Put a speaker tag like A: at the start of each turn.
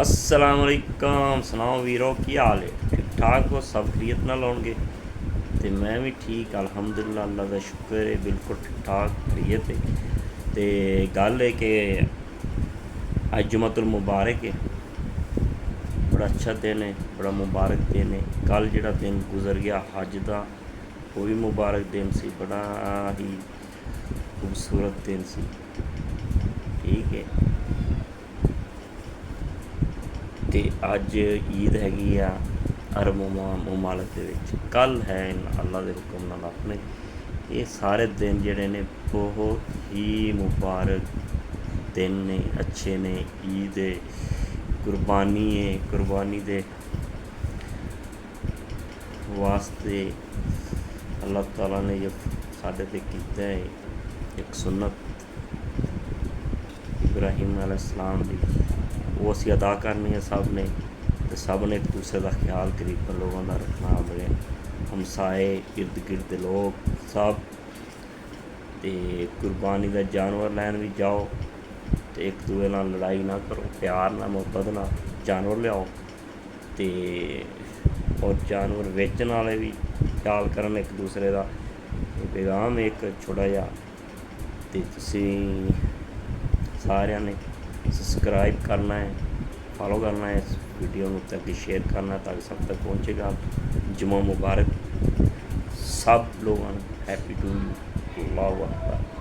A: अस्सलाम वालेकुम। सुनाओ वीरो, की हाल है? ठीक ठाक हो? सब खरीत ना लाउणगे? तो मैं भी ठीक, अलहमदुलिल्लाह, अल्लाह का शुक्र है, बिल्कुल ठीक ठाक खरीत है। तो गल है कि अज जुमतुल मुबारक है, बड़ा अच्छा दिन है, बड़ा मुबारक दिन है। कल जिहड़ा दिन गुजर गया हज का, वो भी मुबारक दिन सी, बड़ा ही खूबसूरत दिन सी। ठीक है, ਤੇ ਅੱਜ ਈਦ ਹੈਗੀ ਆ ਅਰਬ ਮੁਮਾਲਕ ਦੇ ਵਿੱਚ, ਕੱਲ੍ਹ ਹੈ ਅੱਲਾ ਦੇ ਹੁਕਮ ਨਾਲ ਆਪਣੇ। ਇਹ ਸਾਰੇ ਦਿਨ ਜਿਹੜੇ ਨੇ ਬਹੁਤ ਹੀ ਮੁਬਾਰਕ ਦਿਨ ਨੇ, ਅੱਛੇ ਨੇ। ਈਦ ਹੈ, ਕੁਰਬਾਨੀ ਹੈ, ਕੁਰਬਾਨੀ ਦੇ ਵਾਸਤੇ ਅੱਲਾਹ ਤਾਲਾ ਨੇ ਜੋ ਸਾਡੇ 'ਤੇ ਕੀਤਾ ਹੈ ਇੱਕ ਸੁन्नत इब्राहिम अलैहिस्सलाम ਦੀ, वो असी अदा करनी है सब ने। तो सब ने एक दूसरे का ख्याल करीबन लोगों का रखना, अपने हमसाए इर्द गिर्द लोग सब। तो कुर्बानी का जानवर लैन भी जाओ तो एक दूए नाल लड़ाई ना करो, प्यार ना मुहब्बत ना जानवर लियाओ। तो और जानवर बेचने वाले भी ख्याल करन एक दूसरे का। पैगाम एक छोटा जा, तो तुसीं सारिਆਂ ने सब्सक्राइब करना है, फॉलो करना है, इस वीडियो में तक शेयर करना है ताकि सब तक पहुँचेगा। जुम्मा मुबारक सब लोगों ने, हैप्पी टू यू। अल्लाहू अकबर।